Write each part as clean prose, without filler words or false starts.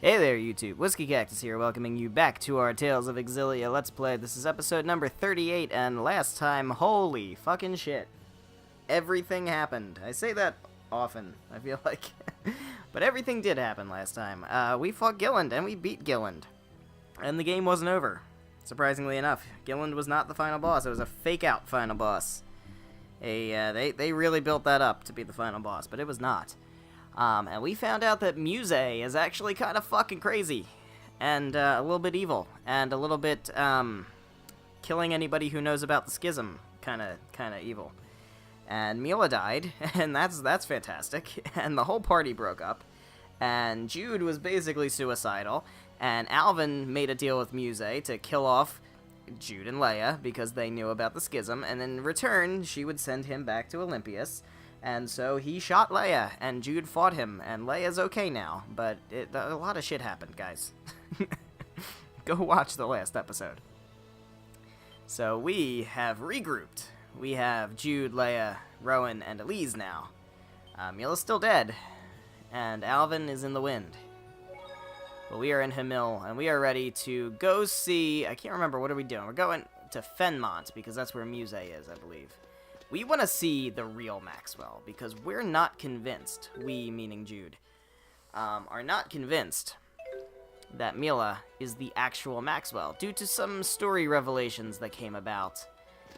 Hey there, YouTube. WhiskeyCactus here, welcoming you back to our Tales of Xillia Let's Play. This is episode number 38, and last time, holy fucking shit. Everything happened. I say that often, I feel like. But everything did happen last time. We fought Gilland, and we beat Gilland. And the game wasn't over. Surprisingly enough, Gilland was not the final boss. It was a fake-out final boss. They really built that up to be the final boss, but it was not. And we found out that Muse is actually kind of fucking crazy, and a little bit evil, and a little bit killing anybody who knows about the schism, kind of evil. And Mila died, and that's fantastic. And the whole party broke up, and Jude was basically suicidal, and Alvin made a deal with Muse to kill off Jude and Leia because they knew about the schism, and in return she would send him back to Olympias. And so he shot Leia, and Jude fought him, and Leia's okay now. But a lot of shit happened, guys. Go watch the last episode. So we have regrouped. We have Jude, Leia, Rowan, and Elise now. Mila's still dead, and Alvin is in the wind. But we are in Hamil, and we are ready to go see... I can't remember, what are we doing? We're going to Fenmont, because that's where Muse is, I believe. We want to see the real Maxwell, because we're not convinced, we, meaning Jude, are not convinced that Mila is the actual Maxwell, due to some story revelations that came about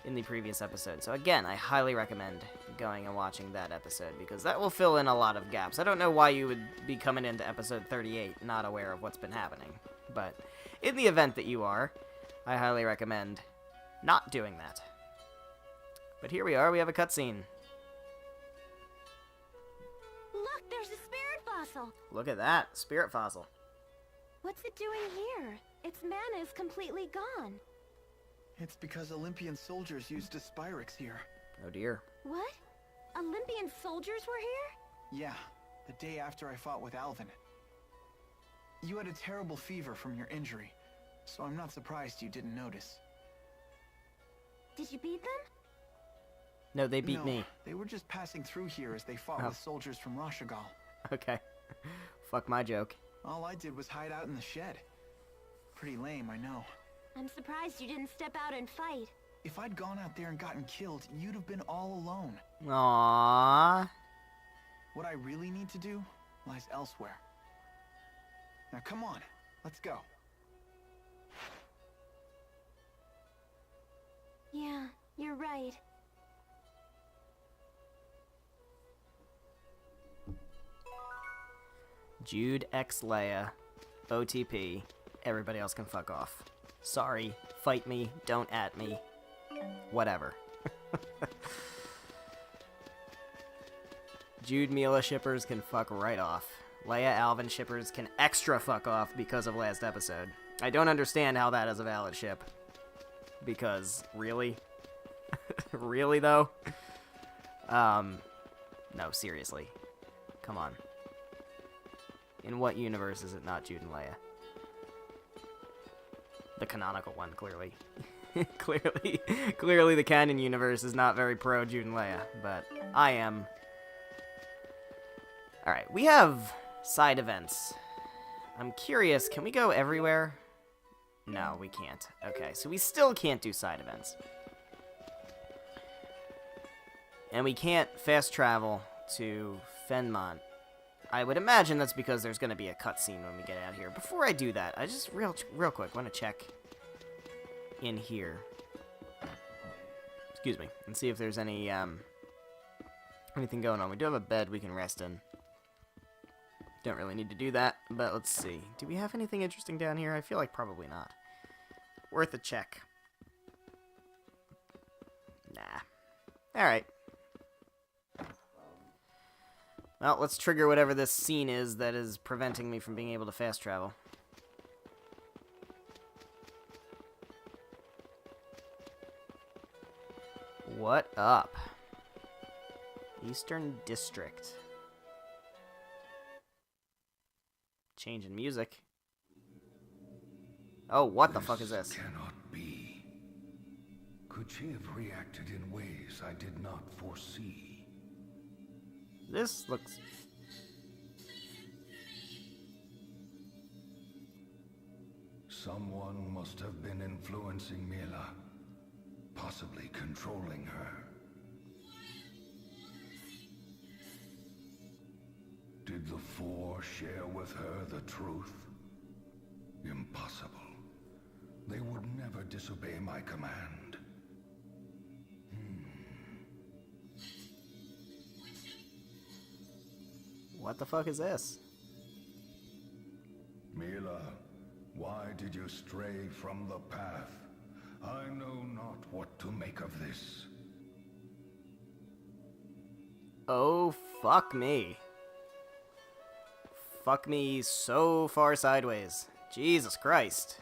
in the previous episode. So again, I highly recommend going and watching that episode, because that will fill in a lot of gaps. I don't know why you would be coming into episode 38 not aware of what's been happening, but in the event that you are, I highly recommend not doing that. But here we are, we have a cutscene. Look, there's a spirit fossil. Look at that, spirit fossil. What's it doing here? Its mana is completely gone. It's because Olympian soldiers used a Spyrix here. Oh dear. What? Olympian soldiers were here? Yeah, the day after I fought with Alvin. You had a terrible fever from your injury, so I'm not surprised you didn't notice. Did you beat them? No, they beat me. They were just passing through here as they fought with soldiers from Rashagal. Okay. Fuck my joke. All I did was hide out in the shed. Pretty lame, I know. I'm surprised you didn't step out and fight. If I'd gone out there and gotten killed, you'd have been all alone. Aww. What I really need to do lies elsewhere. Now come on, let's go. Yeah, you're right. Jude X Leia, OTP, everybody else can fuck off. Sorry, fight me, don't at me, whatever. Jude Mila shippers can fuck right off. Leia Alvin shippers can extra fuck off because of last episode. I don't understand how that is a valid ship. Because, really? Really, though? No, seriously. Come on. In what universe is it not Jude and Leia? The canonical one, clearly. Clearly the canon universe is not very pro Jude and Leia, but I am. Alright, we have side events. I'm curious, can we go everywhere? No, we can't. Okay, so we still can't do side events. And we can't fast travel to Fenmont. I would imagine that's because there's going to be a cutscene when we get out here. Before I do that, I just real quick want to check in here. Excuse me, and see if there's any anything going on. We do have a bed we can rest in. Don't really need to do that, but let's see. Do we have anything interesting down here? I feel like probably not. Worth a check. Nah. Alright. Well, let's trigger whatever this scene is that is preventing me from being able to fast travel. What up? Eastern District. Change in music. Oh, what the fuck is this? Cannot be. Could she have reacted in ways I did not foresee? This looks... Someone must have been influencing Mila, possibly controlling her. Did the Four share with her the truth? Impossible. They would never disobey my command. What the fuck is this? Mila, why did you stray from the path? I know not what to make of this. Oh, fuck me. Fuck me so far sideways. Jesus Christ.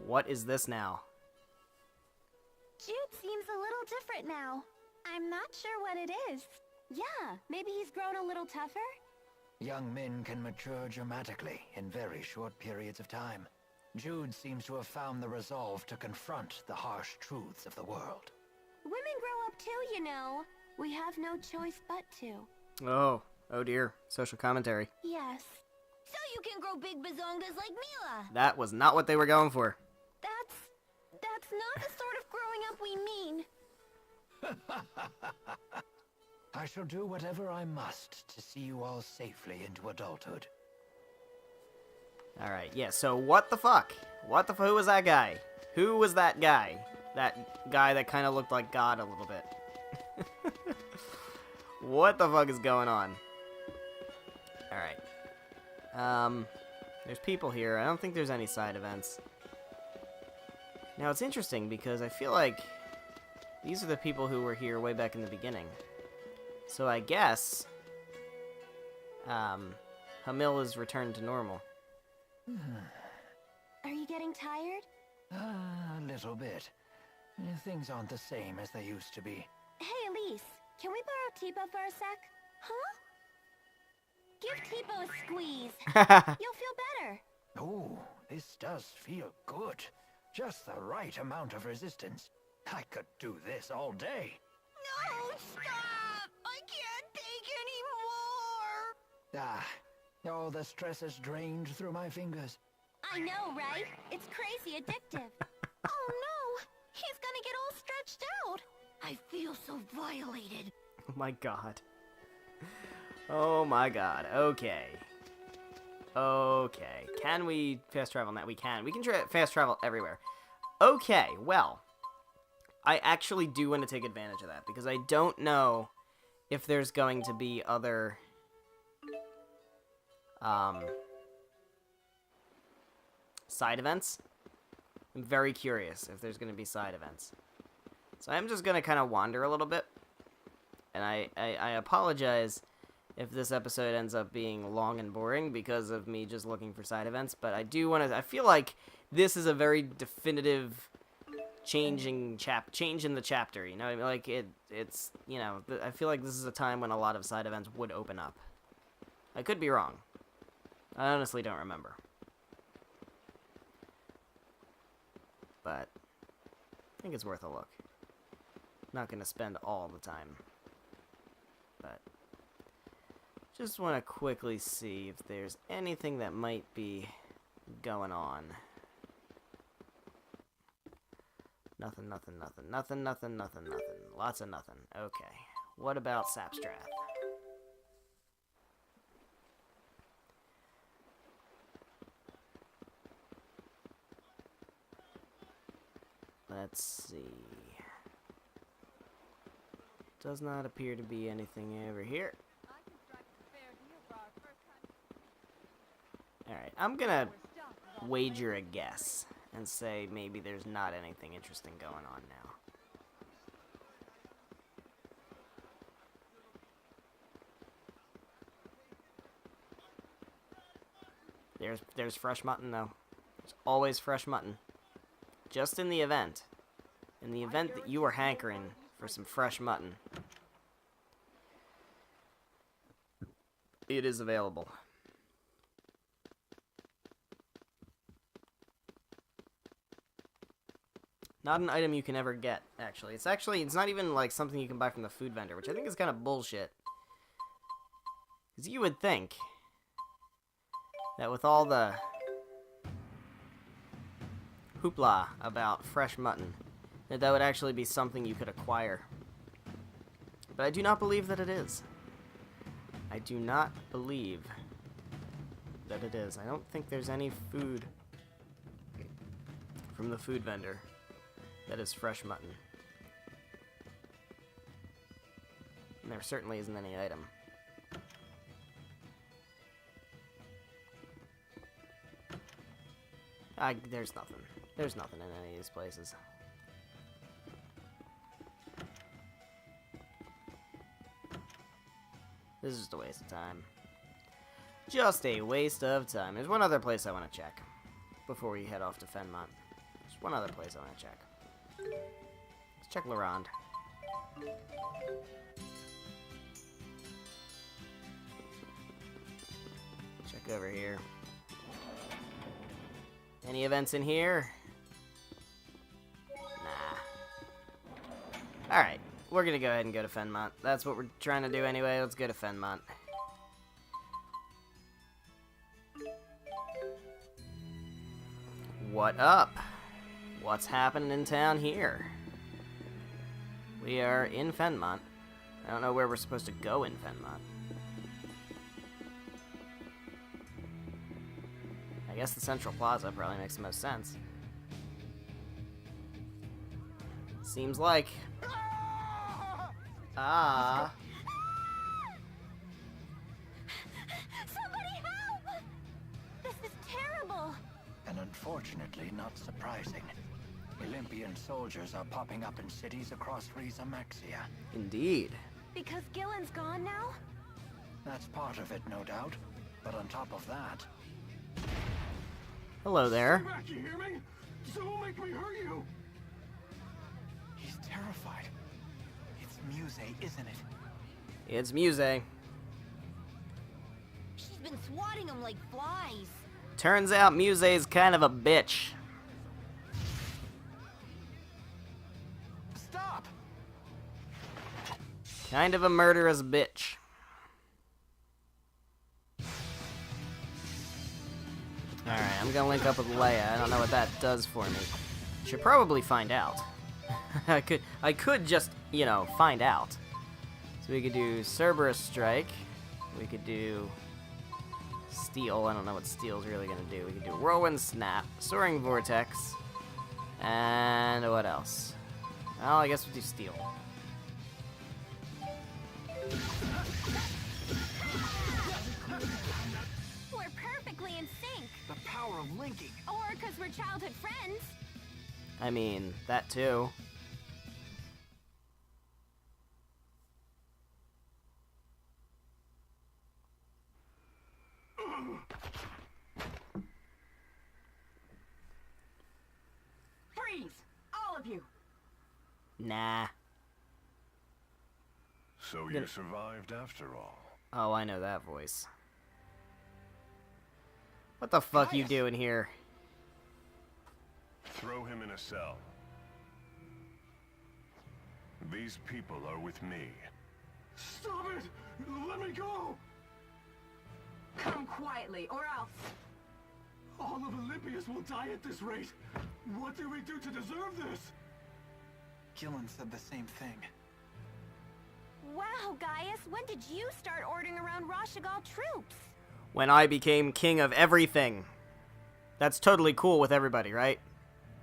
What is this now? Jude seems a little different now. I'm not sure what it is. Yeah, maybe he's grown a little tougher? Young men can mature dramatically in very short periods of time. Jude seems to have found the resolve to confront the harsh truths of the world. Women grow up too, you know. We have no choice but to. Oh dear. Social commentary. Yes. So you can grow big bazongas like Mila. That was not what they were going for. That's not the sort of growing up we mean. I shall do whatever I must to see you all safely into adulthood. Alright, yeah, so what the fuck? Who was that guy? Who was that guy? That guy that kind of looked like God a little bit. What the fuck is going on? Alright. There's people here. I don't think there's any side events. Now, it's interesting because I feel like these are the people who were here way back in the beginning. So I guess Hamil is returned to normal. Are you getting tired? A little bit. Things aren't the same as they used to be. Hey, Elise, can we borrow Tipo for a sec? Huh? Give Tipo a squeeze. You'll feel better. Oh, this does feel good. Just the right amount of resistance. I could do this all day. No, stop! I can't take anymore! All the stress has drained through my fingers. I know, right? It's crazy addictive. Oh no! He's gonna get all stretched out! I feel so violated. Oh my god. Oh my god. Okay. Okay. Can we fast travel now? We can. We can fast travel everywhere. Okay, well. I actually do want to take advantage of that, because I don't know if there's going to be other side events. I'm very curious if there's going to be side events. So I'm just going to kind of wander a little bit. And I apologize if this episode ends up being long and boring because of me just looking for side events. But I do want to... I feel like this is a very definitive change in the chapter. You know what I mean? Like, it's... You know, I feel like this is a time when a lot of side events would open up. I could be wrong. I honestly don't remember. But I think it's worth a look. Not going to spend all the time. But just want to quickly see if there's anything that might be going on. Nothing. Lots of nothing. Okay. What about Sapstrath? Let's see. Does not appear to be anything over here. Alright, I'm gonna wager a guess and say maybe there's not anything interesting going on now. There's fresh mutton, though. There's always fresh mutton. Just in the event. In the event that you are hankering for some fresh mutton, it is available. Not an item you can ever get, actually. It's not even like something you can buy from the food vendor, which I think is kind of bullshit. Because you would think that with all the hoopla about fresh mutton. That would actually be something you could acquire. But I do not believe that it is. I do not believe that it is. I don't think there's any food from the food vendor that is fresh mutton. And there certainly isn't any item. There's nothing. There's nothing in any of these places. This is just a waste of time. Just a waste of time. There's one other place I want to check before we head off to Fenmont. There's one other place I want to check. Let's check Laurent. Check over here. Any events in here? Nah. Alright, we're gonna go ahead and go to Fenmont. That's what we're trying to do anyway. Let's go to Fenmont. What up? What's happening in town here? We are in Fenmont. I don't know where we're supposed to go in Fenmont. I guess the Central Plaza probably makes the most sense. Seems like. Ah. Somebody help! This is terrible. And unfortunately, not surprising. Olympian soldiers are popping up in cities across Riza Maxia. Indeed. Because Gillen's gone now? That's part of it, no doubt. But on top of that, Hello there. Stay back, you hear me? Don't make me hurt you! He's terrified. It's Muse, isn't it? It's Muse. She's been swatting them like flies. Turns out Muse's kind of a bitch. Stop! Kind of a murderous bitch. Alright, I'm gonna link up with Leia. I don't know what that does for me. Should probably find out. I could just, you know, find out. So we could do Cerberus Strike. We could do Steel. I don't know what Steel's really gonna do. We could do Whirlwind Snap, Soaring Vortex, and what else? Well, I guess we'll do Steel. We're perfectly in sync. The power of linking. Or because we're childhood friends. I mean, that too. Freeze! All of you! Nah. So you survived after all. Oh, I know that voice. What the fuck you doing here? Throw him in a cell. These people are with me. Stop it! Let me go! Come quietly, or else... All of Olympius will die at this rate. What do we do to deserve this? Gillen said the same thing. Wow, Gaius, when did you start ordering around Rashagal troops? When I became king of everything. That's totally cool with everybody, right?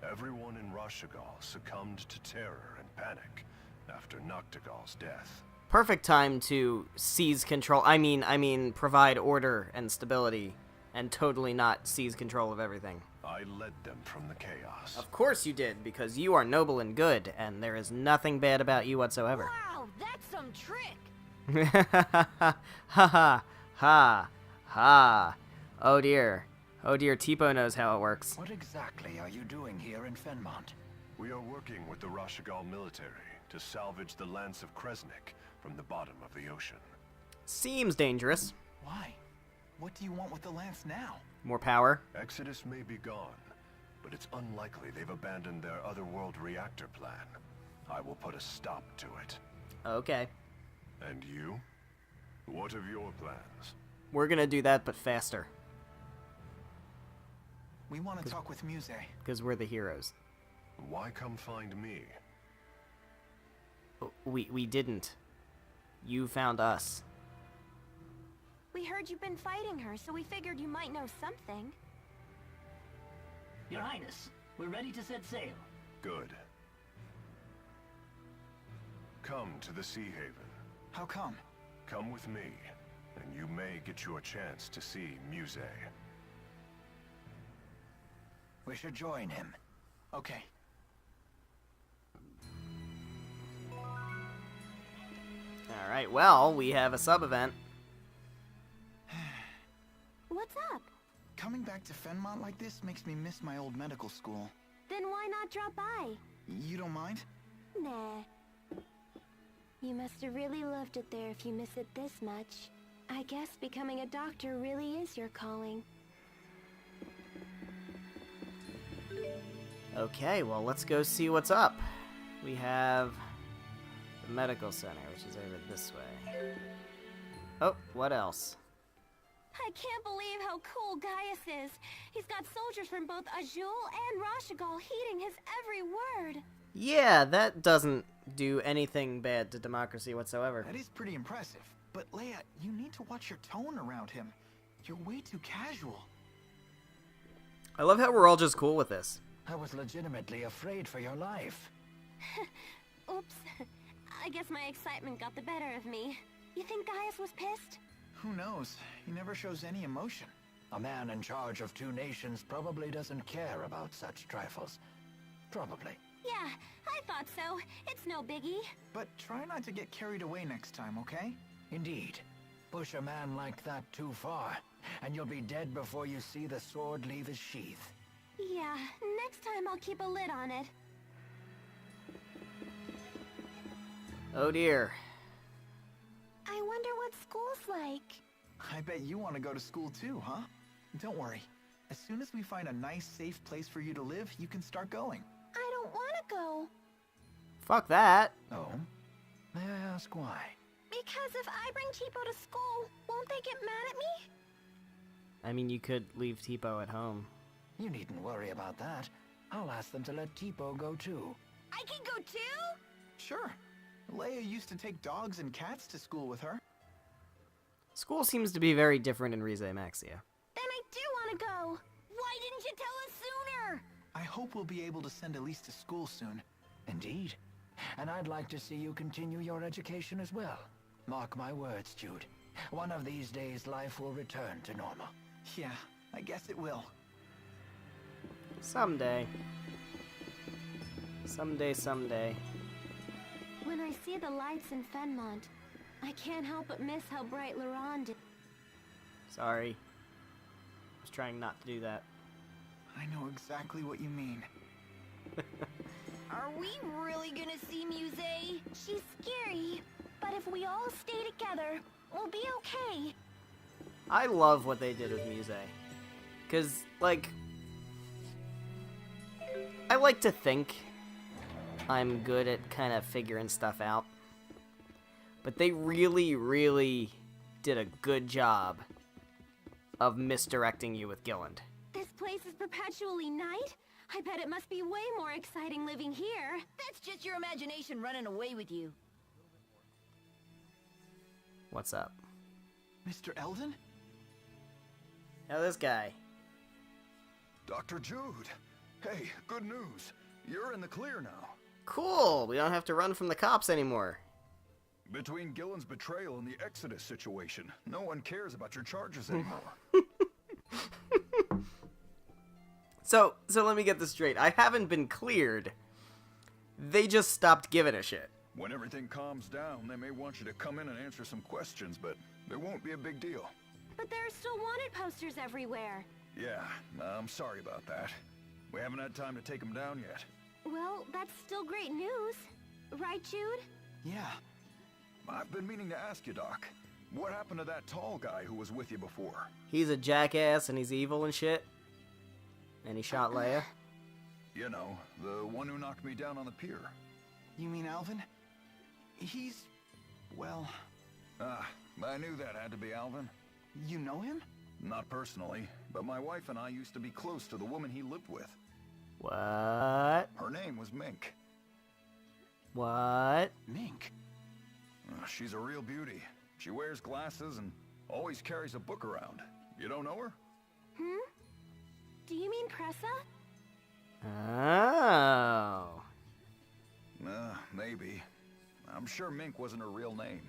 Everyone in Rashagal succumbed to terror and panic after Noctigal's death. Perfect time to seize control. I mean, provide order and stability, and totally not seize control of everything. I led them from the chaos. Of course you did, because you are noble and good, and there is nothing bad about you whatsoever. Wow, that's some trick. Ha ha ha ha. Oh dear. Oh dear, Tipo knows how it works. what exactly are you doing here in Fenmont? We are working with the Rashagal military to salvage the Lance of Kresnik from the bottom of the ocean. Seems dangerous. Why? What do you want with the lance now? More power. Exodus may be gone, but it's unlikely they've abandoned their otherworld reactor plan. I will put a stop to it. Okay. And you? What of your plans? We're gonna do that, but faster. We want to talk with Muse. Because we're the heroes. Why come find me? We didn't. You found us. We heard you've been fighting her, so we figured you might know something. Your Highness, we're ready to set sail. Good. Come to the Sea Haven. How come? Come with me, and you may get your chance to see Muse. We should join him. Okay. Alright, well, we have a sub-event. What's up? Coming back to Fenmont like this makes me miss my old medical school. Then why not drop by? You don't mind? Nah. You must have really loved it there if you miss it this much. I guess becoming a doctor really is your calling. Okay, well, let's go see what's up. We have the medical center, which is over this way. Oh, what else? I can't believe how cool Gaius is. He's got soldiers from both Azul and Rashigal heeding his every word. Yeah, that doesn't do anything bad to democracy whatsoever. That is pretty impressive. But Leia, you need to watch your tone around him. You're way too casual. I love how we're all just cool with this. I was legitimately afraid for your life. Oops. I guess my excitement got the better of me. You think Gaius was pissed? Who knows? He never shows any emotion. A man in charge of 2 nations probably doesn't care about such trifles. Probably. Yeah, I thought so. It's no biggie. But try not to get carried away next time, okay? Indeed. Push a man like that too far, and you'll be dead before you see the sword leave his sheath. Yeah, next time I'll keep a lid on it. Oh dear. I wonder what school's like. I bet you want to go to school too, huh? Don't worry. As soon as we find a nice, safe place for you to live, you can start going. I don't want to go. Fuck that. Oh? May I ask why? Because if I bring Tipo to school, won't they get mad at me? I mean, you could leave Tipo at home. You needn't worry about that. I'll ask them to let Tipo go too. I can go too? Sure. Leia used to take dogs and cats to school with her. School seems to be very different in Rize Maxia. Then I do want to go. Why didn't you tell us sooner? I hope we'll be able to send Elise to school soon. Indeed. And I'd like to see you continue your education as well. Mark my words, Jude. One of these days, life will return to normal. Yeah, I guess it will. Someday. Someday. When I see the lights in Fenmont, I can't help but miss how bright Laurent did. Sorry. I was trying not to do that. I know exactly what you mean. Are we really gonna see Muse? She's scary, but if we all stay together, we'll be okay. I love what they did with Muse. Because, like, I like to think I'm good at kind of figuring stuff out. But they really, really did a good job of misdirecting you with Gilland. This place is perpetually night? I bet it must be way more exciting living here. That's just your imagination running away with you. What's up? Mr. Eldon? Now this guy. Dr. Jude! Hey, good news. You're in the clear now. Cool! We don't have to run from the cops anymore. Between Gillen's betrayal and the Exodus situation, no one cares about your charges anymore. So let me get this straight. I haven't been cleared. They just stopped giving a shit. When everything calms down, they may want you to come in and answer some questions, but it won't be a big deal. But there are still wanted posters everywhere. Yeah, I'm sorry about that. We haven't had time to take them down yet. Well, that's still great news. Right, Jude? Yeah. I've been meaning to ask you, Doc. What happened to that tall guy who was with you before? He's a jackass and he's evil and shit. And he shot Leia. You know, the one who knocked me down on the pier. You mean Alvin? He's... well... Ah, I knew that had to be Alvin. You know him? Not personally. but my wife and I used to be close to the woman he lived with. What? Her name was Mink. What? Mink? She's a real beauty. She wears glasses and always carries a book around. You don't know her? Do you mean Pressa? Oh. Maybe. I'm sure Mink wasn't her real name.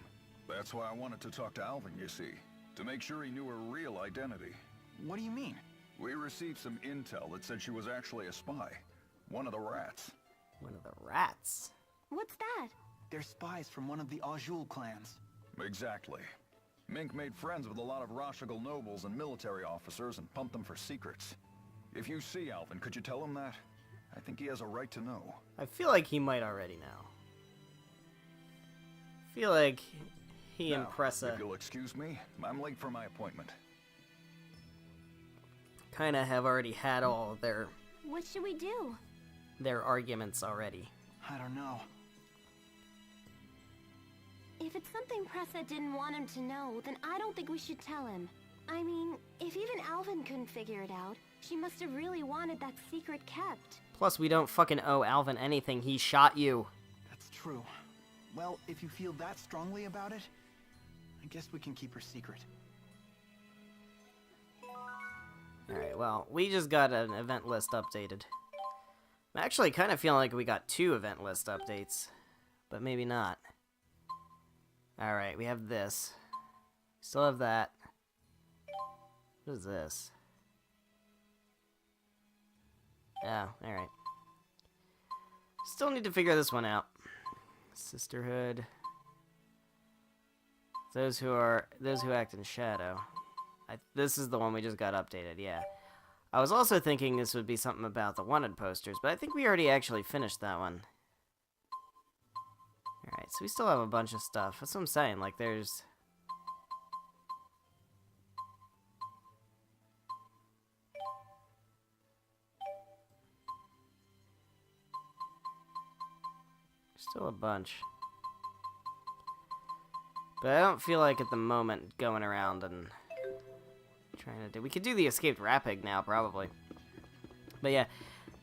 That's why I wanted to talk to Alvin, you see. To make sure he knew her real identity. What do you mean? We received some intel that said she was actually a spy. One of the rats. One of the rats? What's that? They're spies from one of the Azul clans. Exactly. Mink made friends with a lot of Rashigal nobles and military officers and pumped them for secrets. If you see Alvin, could you tell him that? I think he has a right to know. I feel like he might already know. I feel like he and Pressa If you'll excuse me, I'm late for my appointment. kind of have already had all their What should we do? arguments already. I don't know. If it's something Pressa didn't want him to know, then I don't think we should tell him. I mean, if even Alvin couldn't figure it out, she must have really wanted that secret kept. Plus, we don't fucking owe Alvin anything. He shot you. That's true. Well, if you feel that strongly about it, I guess we can keep her secret. Alright, well, we just got an event list updated. I'm actually kind of feeling like we got 2 event list updates, but maybe not. Alright, we have this. Still have that. What is this? Oh, alright. Still need to figure this one out. Sisterhood. Those who act in shadow. This is the one we just got updated, yeah. I was also thinking this would be something about the wanted posters, but I think we already actually finished that one. Alright, so we still have a bunch of stuff. That's what I'm saying, like there's... Still a bunch. But I don't feel like at the moment going around and trying to do... We could do the escaped rapid now, probably. But yeah,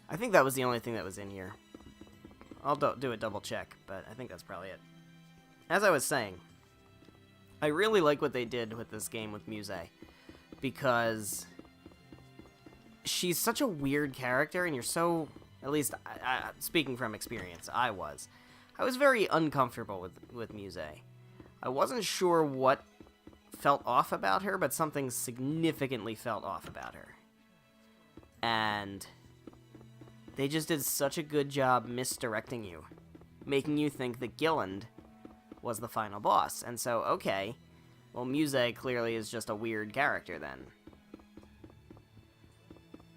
I think that was the only thing that was in here. I'll do a double check, but I think that's probably it. As I was saying, I really like what they did with this game with Muse, because she's such a weird character, and you're so... At least, speaking from experience, I was very uncomfortable with Muse. I wasn't sure what felt off about her, but something significantly felt off about her. And they just did such a good job misdirecting you, making you think that Gilland was the final boss. And so, okay, well, Muse clearly is just a weird character then.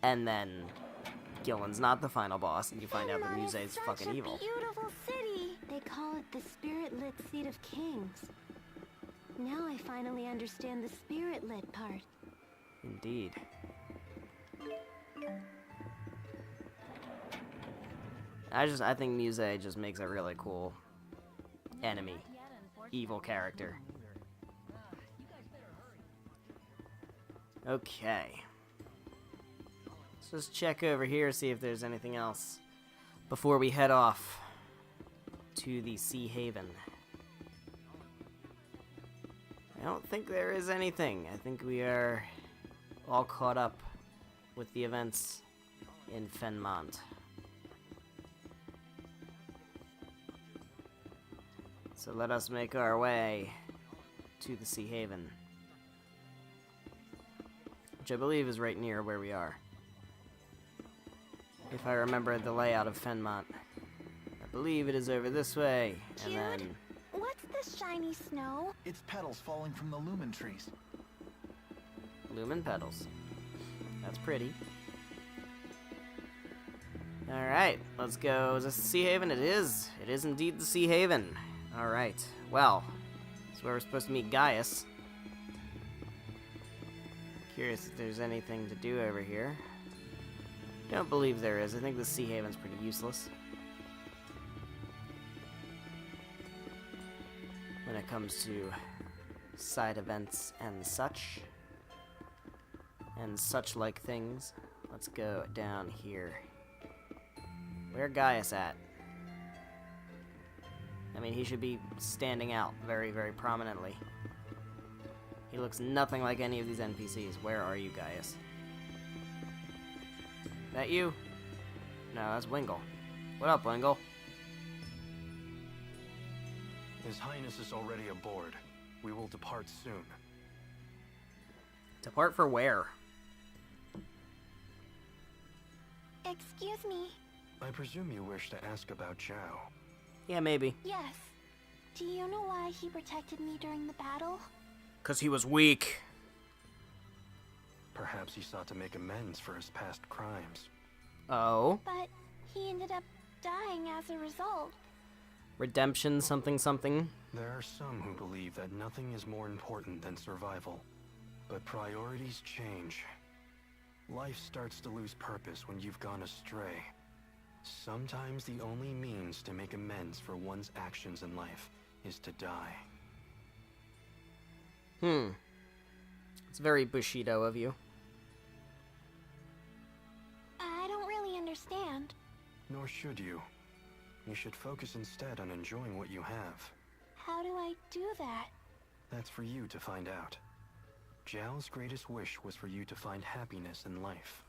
And then Gilland's not the final boss, and you find out that Muse is fucking evil. Such a beautiful city. They call it the spirit-lit seat of kings. Now I finally understand the spirit-lit part. Indeed. I think Muse just makes a really cool enemy, evil character. Okay. Let's just check over here, see if there's anything else before we head off to the Sea Haven. I don't think there is anything. I think we are all caught up with the events in Fenmont. So let us make our way to the Sea Haven, which I believe is right near where we are. If I remember the layout of Fenmont. I believe it is over this way, and then... What's this shiny snow? It's petals falling from the lumen trees. Lumen petals. That's pretty. Alright, let's go. Is this the Sea Haven? It is. It is indeed the Sea Haven. Alright, well, that's where we're supposed to meet Gaius. Curious if there's anything to do over here. Don't believe there is. I think the Sea Haven's pretty useless when it comes to side events and such. and such like things. Let's go down here. Where Gaius at? I mean, he should be standing out very, very prominently. He looks nothing like any of these NPCs. Where are you, Gaius? That you? No, that's Wingle. What up, Wingle? His Highness is already aboard. We will depart soon. Depart for where? Excuse me. I presume you wish to ask about Zhao. Yeah, maybe. Yes. Do you know why he protected me during the battle? 'Cause he was weak. Perhaps he sought to make amends for his past crimes. Oh? But he ended up dying as a result. Redemption something something. There are some who believe that nothing is more important than survival. But priorities change. Life starts to lose purpose when you've gone astray. Sometimes the only means to make amends for one's actions in life is to die. It's very Bushido of you. I don't really understand. Nor should you. You should focus instead on enjoying what you have. How do I do that? That's for you to find out. Zhao's greatest wish was for you to find happiness in life.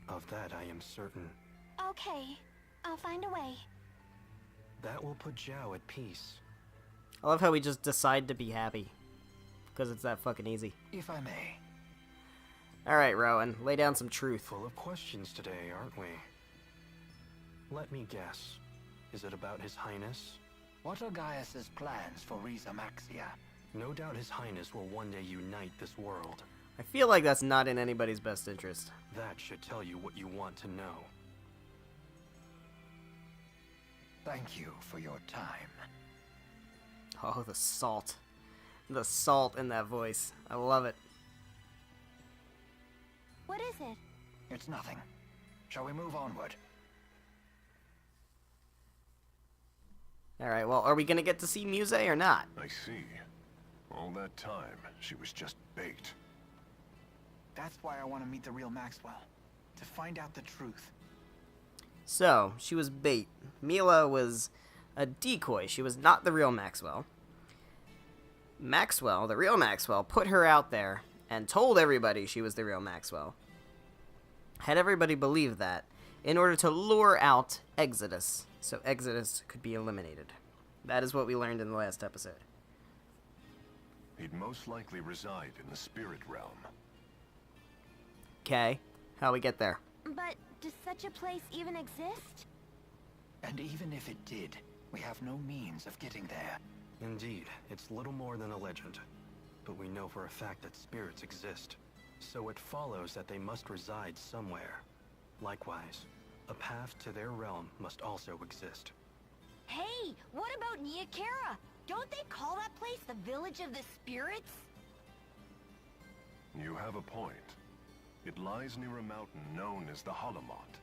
Of that I am certain. Okay, I'll find a way. That will put Zhao at peace. I love how we just decide to be happy. Because it's that fucking easy. If I may. Alright, Rowan, lay down some truth. Full of questions today, aren't we? Let me guess. Is it about His Highness? What are Gaius's plans for Riza Maxia? No doubt His Highness will one day unite this world. I feel like that's not in anybody's best interest. That should tell you what you want to know. Thank you for your time. Oh, the salt. The salt in that voice. I love it. What is it? It's nothing. Shall we move onward? Alright, well, are we gonna get to see Muse or not? I see. All that time, she was just bait. That's why I want to meet the real Maxwell. To find out the truth. So, she was bait. Mila was a decoy. She was not the real Maxwell. Maxwell, the real Maxwell, put her out there and told everybody she was the real Maxwell. Had everybody believe that in order to lure out Exodus, so Exodus could be eliminated. That is what we learned in the last episode. He'd most likely reside in the spirit realm. Okay, how we get there? But does such a place even exist? And even if it did, we have no means of getting there. Indeed, it's little more than a legend. But we know for a fact that spirits exist. So it follows that they must reside somewhere. Likewise, a path to their realm must also exist. Hey, what about Niakara? Don't they call that place the Village of the Spirits? You have a point. It lies near a mountain known as the Holomont.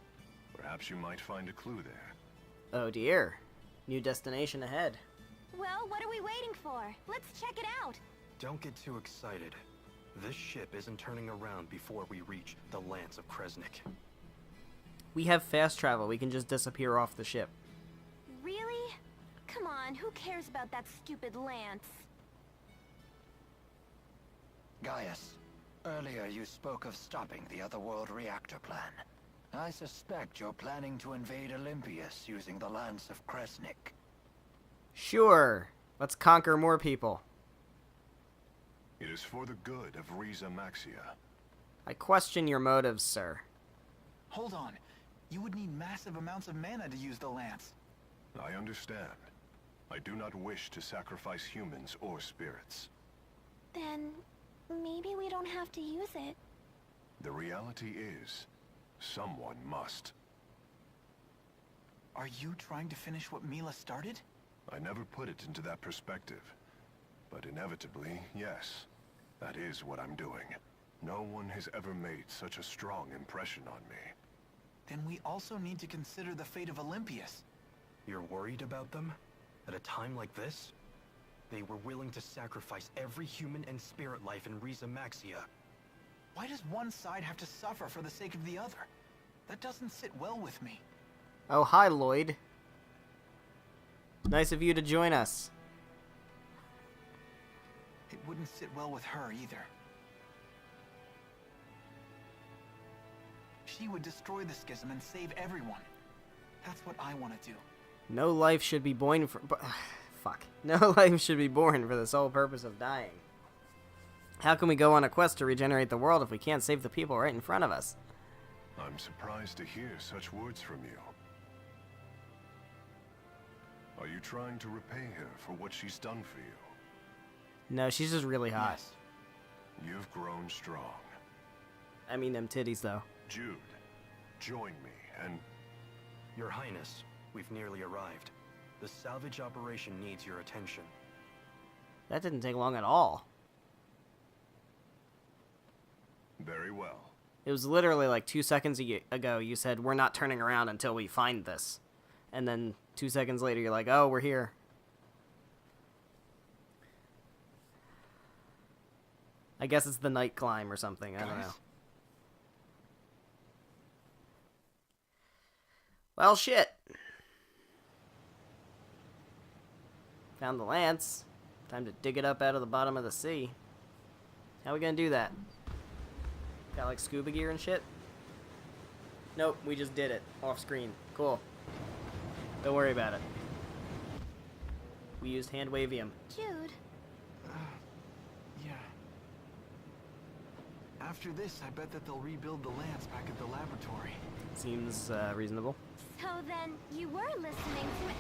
Perhaps you might find a clue there. Oh dear. New destination ahead. Well, what are we waiting for? Let's check it out. Don't get too excited. This ship isn't turning around before we reach the Lance of Kresnik. We have fast travel. We can just disappear off the ship. Really? Come on, who cares about that stupid lance? Gaius, earlier you spoke of stopping the Otherworld reactor plan. I suspect you're planning to invade Olympius using the Lance of Kresnik. Sure. Let's conquer more people. It is for the good of Riza Maxia. I question your motives, sir. Hold on. You would need massive amounts of mana to use the lance. I understand. I do not wish to sacrifice humans or spirits. Then maybe we don't have to use it. The reality is, someone must. Are you trying to finish what Mila started? I never put it into that perspective. But inevitably, yes. That is what I'm doing. No one has ever made such a strong impression on me. Then we also need to consider the fate of Olympius. You're worried about them? At a time like this? They were willing to sacrifice every human and spirit life in Riza Maxia. Why does one side have to suffer for the sake of the other? That doesn't sit well with me. Oh, hi, Lloyd. Nice of you to join us. It wouldn't sit well with her either. She would destroy the schism and save everyone. That's what I want to do. No life should be born for... Fuck. No life should be born for the sole purpose of dying. How can we go on a quest to regenerate the world if we can't save the people right in front of us? I'm surprised to hear such words from you. Are you trying to repay her for what she's done for you? No, she's just really hot. Yes. You've grown strong. I mean them titties, though. Jude, join me and... Your Highness, we've nearly arrived. The salvage operation needs your attention. That didn't take long at all. Very well. It was literally like 2 seconds ago you said, we're not turning around until we find this. And then 2 seconds later you're like, oh, we're here. I guess it's the night climb or something. I don't know. Well, shit. Found the lance. Time to dig it up out of the bottom of the sea. How are we gonna do that? Got like scuba gear and shit? Nope, we just did it. Off screen. Cool. Don't worry about it. We used hand wavium. Jude. Yeah. After this, I bet that they'll rebuild the lance back at the laboratory. Seems reasonable. So then, you were listening to me.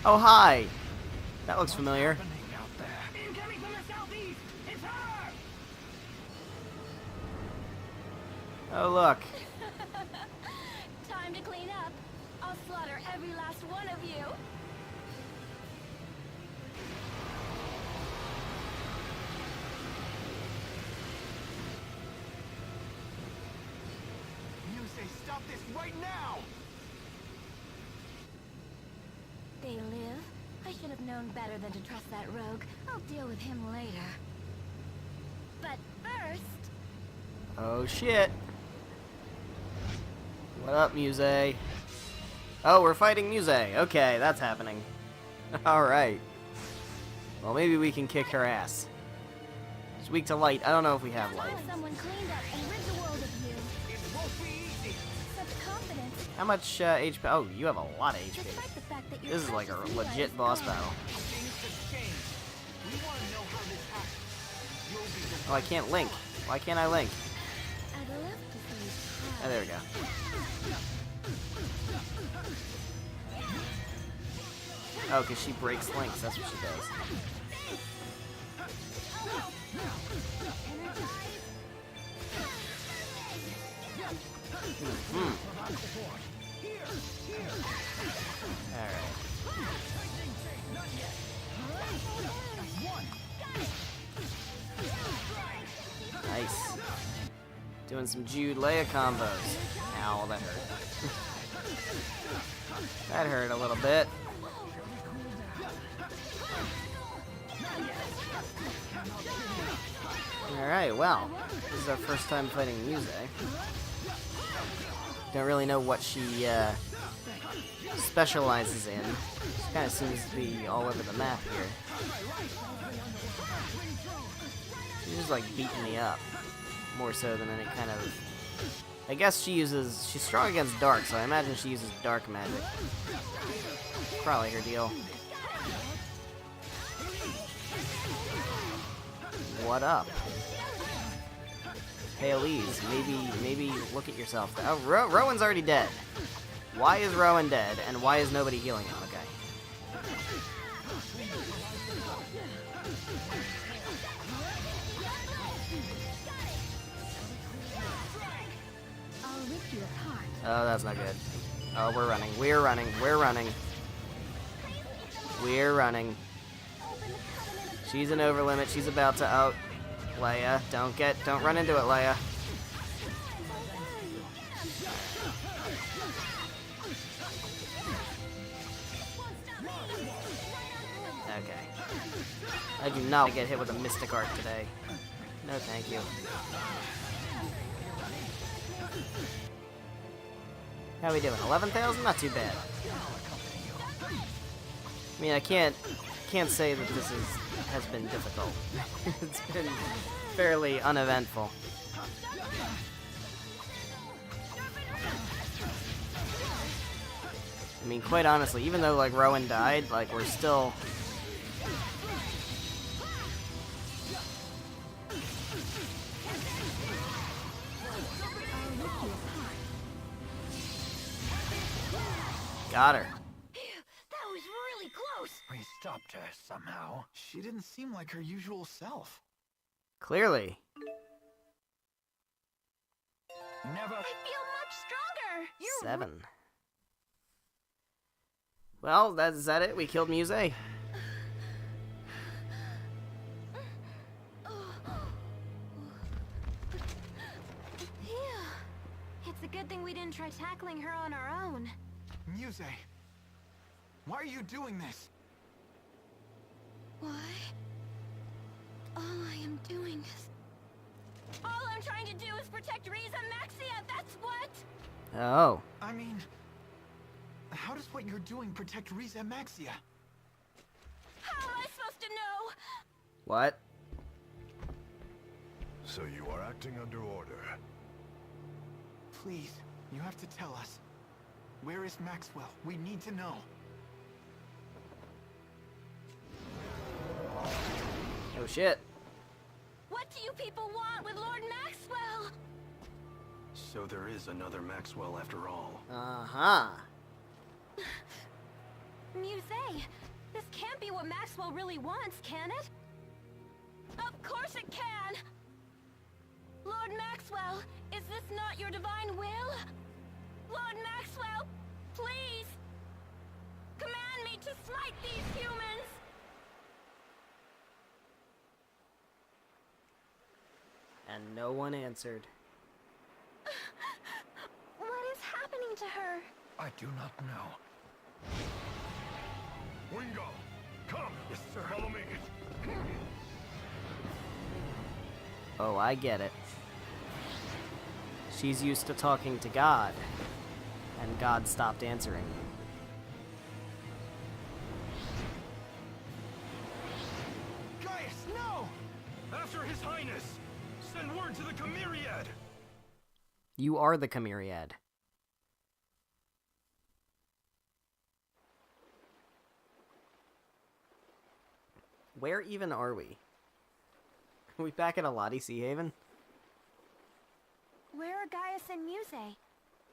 Oh, hi! That looks familiar. Incoming from the southeast! It's her! Oh, look. Time to clean up. I'll slaughter every last one of you. You say stop this right now! They live? I should have known better than to trust that rogue. I'll deal with him later. But first... Oh, shit. What up, Muse? Oh, we're fighting Muse. Okay, that's happening. Alright. Well, maybe we can kick her ass. She's weak to light. I don't know if we have light. Someone cleaned up and rid the world of you. It won't be easy. Such confidence. How much HP? Oh, you have a lot of HP. Despite the fact that This is like a legit boss battle. Oh, I can't link. Why can't I link? Oh, there we go. Oh, because she breaks links. That's what she does. Alright. Nice. Doing some Jude Leia combos. Ow, that hurt. That hurt a little bit. Alright, well, this is our first time fighting Muse. Don't really know what she specializes in. She kind of seems to be all over the map here. She's just like beating me up. More so than any kind of... I guess she's strong against dark, so I imagine she uses dark magic. Probably her deal. What up? Hey Elise, maybe look at yourself. Oh, Rowan's already dead. Why is Rowan dead, and why is nobody healing him? Okay. Oh, that's not good. Oh, we're running. We're running. We're running. We're running. She's an overlimit. She's about to... Oh, Leia, don't run into it, Leia. Okay. I do not get hit with a Mystic Art today. No, thank you. How we doing? 11,000? Not too bad. I mean, I can't say that this has been difficult. It's been fairly uneventful. I mean, quite honestly, even though, like, Rowan died, like, we're still... Got her. That was really close. We stopped her somehow. She didn't seem like her usual self. Clearly. Never. I feel much stronger. 7. Well, is that it? We killed Muse? Yeah. It's a good thing we didn't try tackling her on our own. Muse, why are you doing this? Why? All I am doing is... All I'm trying to do is protect Riza Maxia, that's what! Oh. I mean, how does what you're doing protect Riza Maxia? How am I supposed to know? What? So you are acting under order. Please, you have to tell us. Where is Maxwell? We need to know. Oh shit. What do you people want with Lord Maxwell? So there is another Maxwell after all. Uh-huh. Muse, this can't be what Maxwell really wants, can it? Of course it can! Lord Maxwell, is this not your divine will? Lord Maxwell, please! Command me to smite these humans! And no one answered. What is happening to her? I do not know. Wingo, come! Yes, sir. Follow me. Oh, I get it. She's used to talking to God, and God stopped answering. Gaius, no! After His Highness! Send word to the Chimeriad! You are the Chimeriad. Where even are we? Are we back at Alati Sea Haven? Where are Gaius and Muse?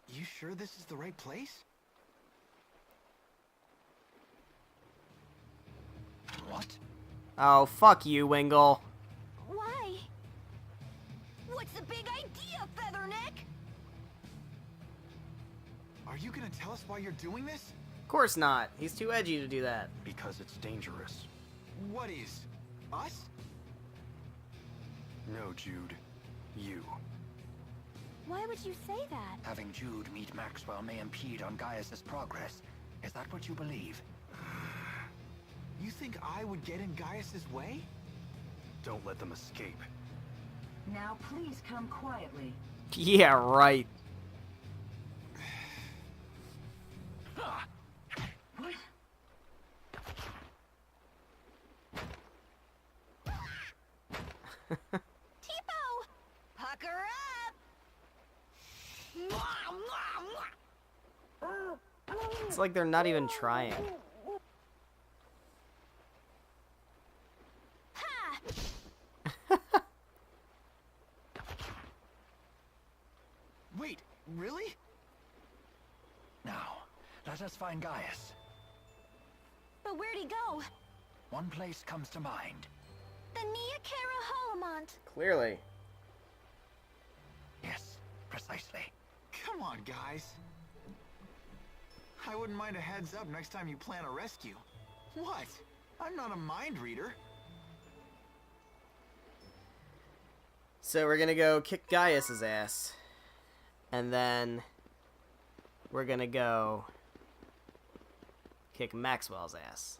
You sure this is the right place? What? Oh, fuck you, Wingle. Why? What's the big idea, Featherneck? Are you gonna tell us why you're doing this? Of course not. He's too edgy to do that. Because it's dangerous. What is? Us? No, Jude. You. Why would you say that? Having Jude meet Maxwell may impede on Gaius's progress. Is that what you believe? You think I would get in Gaius's way? Don't let them escape. Now please come quietly. Yeah, right. What? Tipo! Pucker up! It's like they're not even trying. Ha! Wait, really? Now, let us find Gaius. But where'd he go? One place comes to mind. The Niakara Holomont. Clearly. Yes, precisely. Come on, guys. I wouldn't mind a heads up next time you plan a rescue. What? I'm not a mind reader. So we're gonna go kick Gaius's ass. And then we're gonna go kick Maxwell's ass.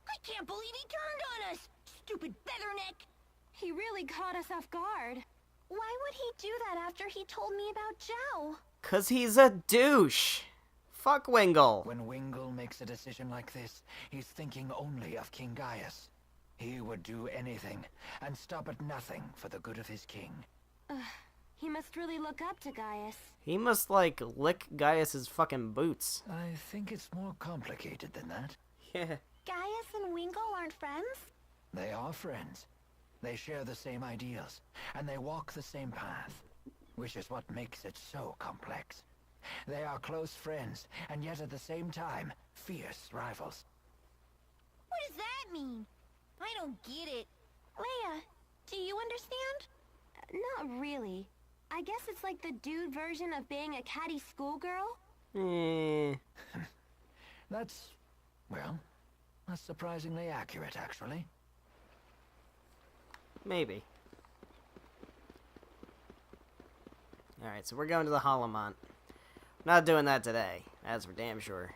I Can't believe he turned on us! Stupid featherneck! He really caught us off guard. Why would he do that after he told me about Zhao? 'Cause he's a douche. Fuck Wingle. When Wingle makes a decision like this, he's thinking only of King Gaius. He would do anything, and stop at nothing for the good of his king. He must really look up to Gaius. He must, like, lick Gaius's fucking boots. I think it's more complicated than that. Yeah. Gaius and Wingle aren't friends? They are friends. They share the same ideals, and they walk the same path, which is what makes it so complex. They are close friends, and yet at the same time, fierce rivals. What does that mean? I don't get it. Leia, do you understand? Not really. I guess it's like the dude version of being a catty schoolgirl. That's surprisingly accurate, actually. Maybe. Alright, so we're going to the Holomont. Not doing that today, that's for damn sure.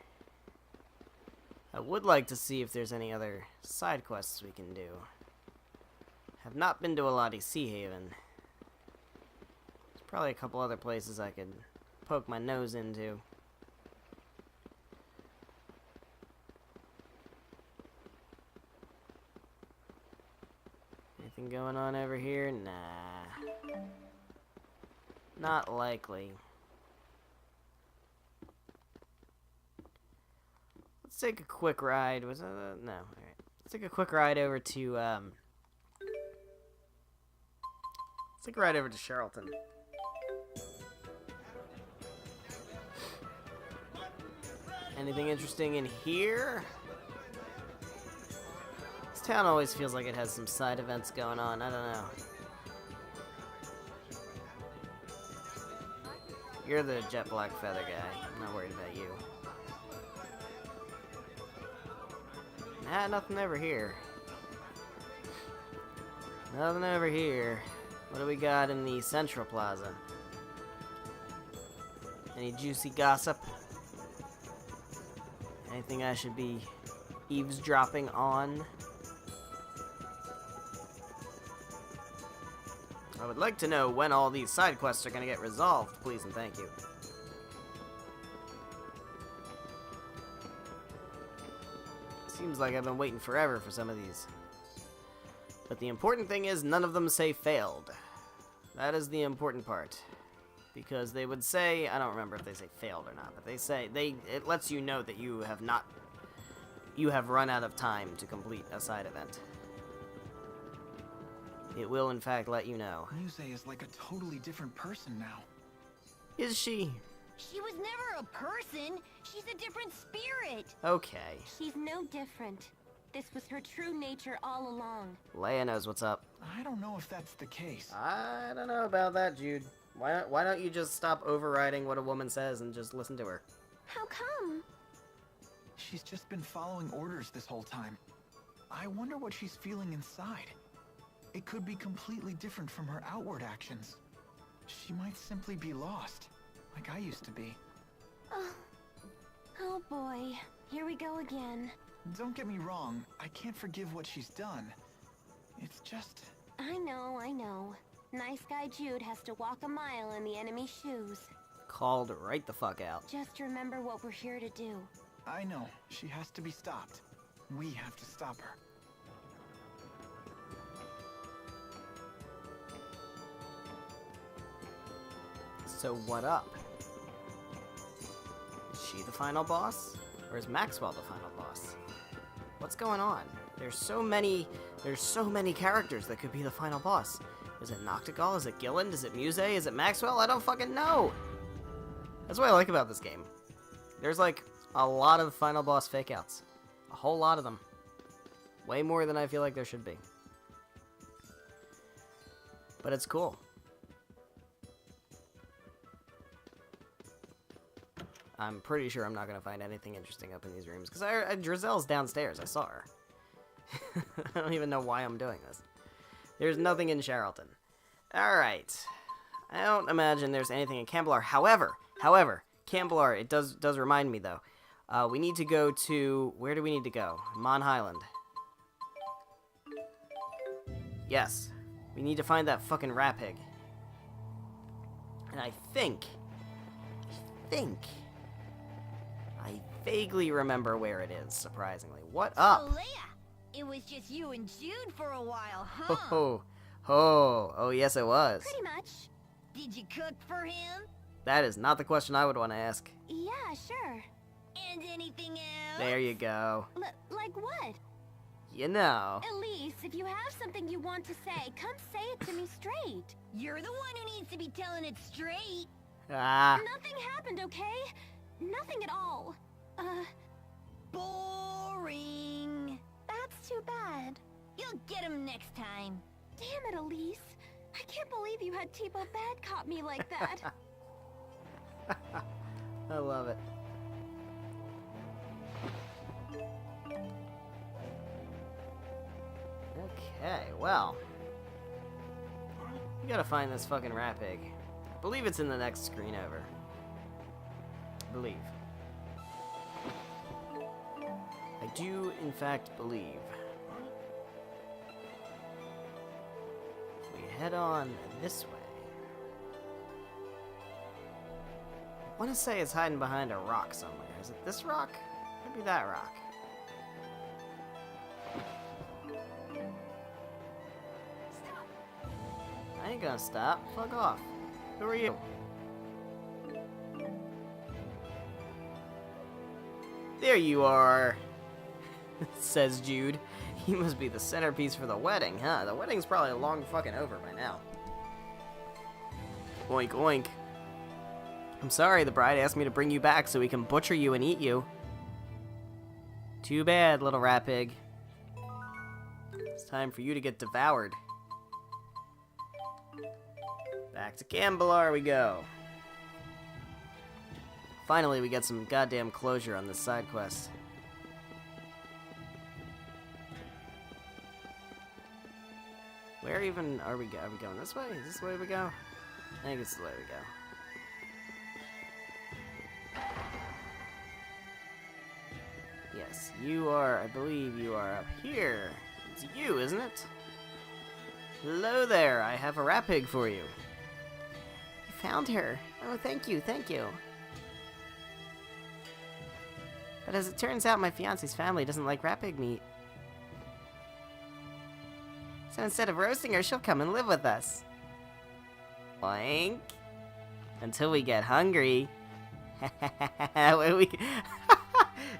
I would like to see if there's any other side quests we can do. Have not been to Alati Sea Haven. There's probably a couple other places I could poke my nose into. Anything going on over here? Nah. Not likely. Let's take a quick ride. Was that no? All right. Let's take a quick ride over to let's take a ride over to Charlton. Anything interesting in here? This town always feels like it has some side events going on. I don't know. You're the jet black feather guy. I'm not worried about you. Nah, nothing over here. Nothing over here. What do we got in the Central Plaza? Any juicy gossip? Anything I should be eavesdropping on? I would like to know when all these side quests are going to get resolved, please and thank you. Seems like I've been waiting forever for some of these. But the important thing is none of them say failed. That is the important part. Because they would say, I don't remember if they say failed or not, but they say, it lets you know that you have run out of time to complete a side event. It will, in fact, let you know. Muse is like a totally different person now. Is she? She was never a person. She's a different spirit. Okay. She's no different. This was her true nature all along. Leia knows what's up. I don't know if that's the case. I don't know about that, Jude. Why don't you just stop overriding what a woman says and just listen to her? How come? She's just been following orders this whole time. I wonder what she's feeling inside. It could be completely different from her outward actions. She might simply be lost, like I used to be. Oh boy, here we go again. Don't get me wrong, I can't forgive what she's done. It's just... I know. Nice guy Jude has to walk a mile in the enemy's shoes. Called right the fuck out. Just remember what we're here to do. I know, she has to be stopped. We have to stop her. So what up? Is she the final boss? Or is Maxwell the final boss? What's going on? There's so many characters that could be the final boss. Is it Noctigal? Is it Gilland? Is it Muse? Is it Maxwell? I don't fucking know! That's what I like about this game. There's like a lot of final boss fake-outs. A whole lot of them. Way more than I feel like there should be. But it's cool. I'm pretty sure I'm not going to find anything interesting up in these rooms. Because Drizelle's downstairs. I saw her. I don't even know why I'm doing this. There's nothing in Charlton. Alright. I don't imagine there's anything in Cambelar. However, Cambelar, it does remind me, though. We need to go to... Where do we need to go? Mon Highland. Yes. We need to find that fucking rat pig. And I vaguely remember where it is, surprisingly. What up? Xillia, it was just you and Jude for a while, huh? Oh, yes it was. Pretty much. Did you cook for him? That is not the question I would want to ask. Yeah, sure. And anything else? There you go. Like what? You know. Elise, if you have something you want to say, come say it to me straight. You're the one who needs to be telling it straight. Ah. Nothing happened, okay? Nothing at all. Boring. That's too bad. You'll get him next time. Damn it, Elise. I can't believe you had Tipo Bad caught me like that. I love it. Okay, well. We gotta find this fucking rat pig. I believe it's in the next screen over. I believe. I do, in fact, believe. If we head on this way. I want to say it's hiding behind a rock somewhere. Is it this rock? Maybe that rock. I ain't gonna stop. Fuck off. Who are you? There you are, says Jude. He must be the centerpiece for the wedding, huh? The wedding's probably long fucking over by now. Oink oink. I'm sorry, the bride asked me to bring you back so we can butcher you and eat you. Too bad, little rat pig. It's time for you to get devoured. Back to Gambalar we go. Finally, we get some goddamn closure on this side quest. Where even are we going? Are we going this way? Is this the way we go? I think it's the way we go. Yes, you are, I believe you are up here. It's you, isn't it? Hello there, I have a rat pig for you. You found her. Oh, thank you, thank you. But as it turns out, my fiance's family doesn't like rat pig meat. So instead of roasting her, she'll come and live with us. Oink. Until we get hungry. That way we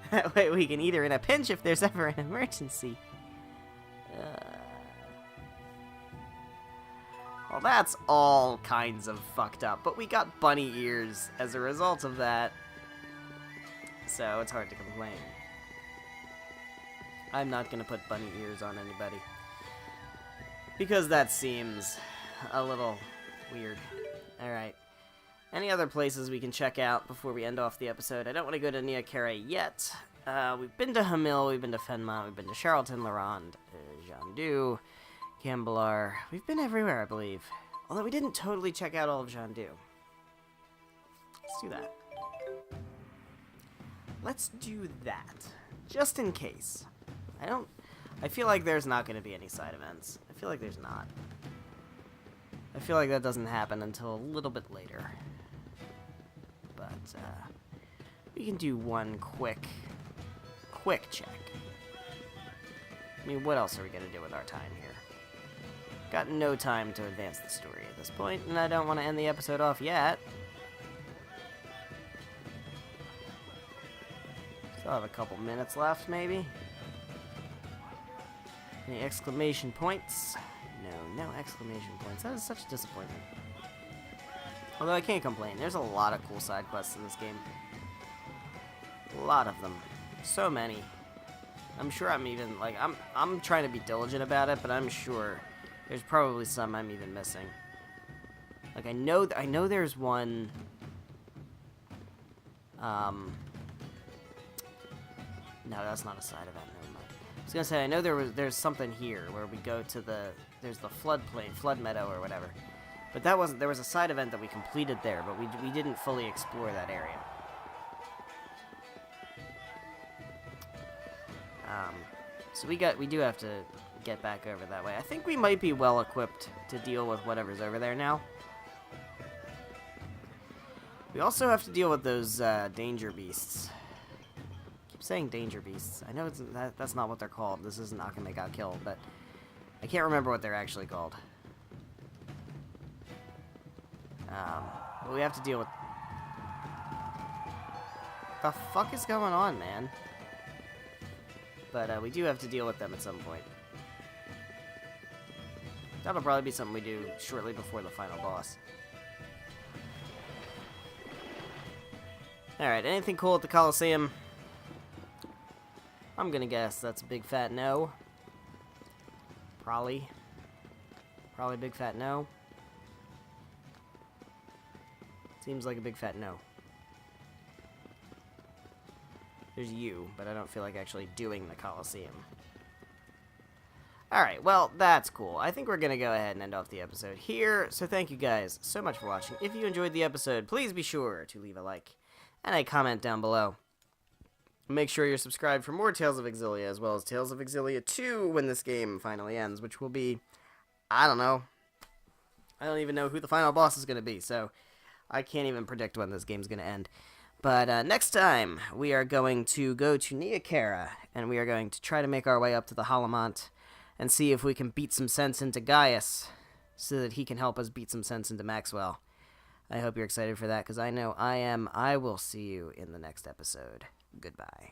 that way we can eat her in a pinch if there's ever an emergency. Well, that's all kinds of fucked up, but we got bunny ears as a result of that. So it's hard to complain. I'm not gonna put bunny ears on anybody. Because that seems a little weird. Alright. Any other places we can check out before we end off the episode? I don't want to go to Nia Carey yet. We've been to Hamil, we've been to Fenmont, we've been to Charlton, Larand, Jandu, Gambalar. We've been everywhere, I believe. Although we didn't totally check out all of Jandu. Let's do that. Let's do that. Just in case. I feel like there's not going to be any side events. I feel like there's not. I feel like that doesn't happen until a little bit later. But, we can do one quick check. I mean, what else are we going to do with our time here? Got no time to advance the story at this point, and I don't want to end the episode off yet. Still have a couple minutes left, maybe? Any exclamation points? No exclamation points. That is such a disappointment. Although I can't complain. There's a lot of cool side quests in this game. A lot of them. So many. I'm sure I'm even, like, I'm trying to be diligent about it, but I'm sure there's probably some I'm even missing. Like, I know there's one, no, that's not a side event, never mind. I was gonna say, I know there's something here where we go to there's the flood meadow or whatever. But there was a side event that we completed there, but we didn't fully explore that area. So we do have to get back over that way. I think we might be well equipped to deal with whatever's over there now. We also have to deal with those danger beasts. I keep saying danger beasts. I know that's not what they're called. This isn't Akame got killed, but I can't remember what they're actually called. But we have to deal with... What the fuck is going on, man? But we do have to deal with them at some point. That'll probably be something we do shortly before the final boss. Alright, anything cool at the Coliseum? I'm gonna guess that's a big fat no. Probably a big fat no. Seems like a big fat no. There's you, but I don't feel like actually doing the Coliseum. Alright, well, that's cool. I think we're going to go ahead and end off the episode here. So thank you guys so much for watching. If you enjoyed the episode, please be sure to leave a like and a comment down below. Make sure you're subscribed for more Tales of Xillia, as well as Tales of Xillia 2 when this game finally ends, which will be, I don't know. I don't even know who the final boss is going to be, so I can't even predict when this game's going to end. But next time, we are going to go to Neokara, and we are going to try to make our way up to the Halamont and see if we can beat some sense into Gaius so that he can help us beat some sense into Maxwell. I hope you're excited for that, because I know I am. I will see you in the next episode. Goodbye.